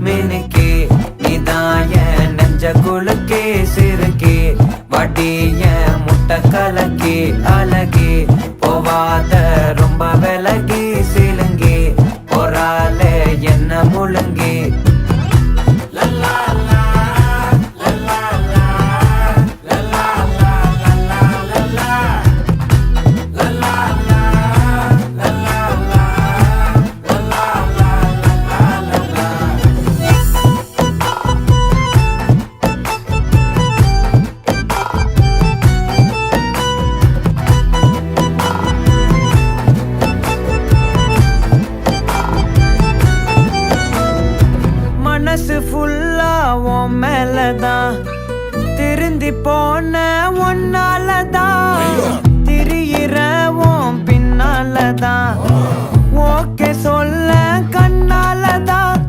மினுக்கே நீதாய நெஞ்ச குலுக்கே சிறுக்கே வடிய முட்டை கலக்கே அழகே போவாத ரொம்ப விலகி சிலுங்கி பொறால என்ன முழுங்கி மனசு ஃபுல்லா உன் மேலதான் திருந்தி போன ஒன்னாலதான் திரியிற உன் பின்னாலதான் ஓகே சொல்ல கண்ணாலதான்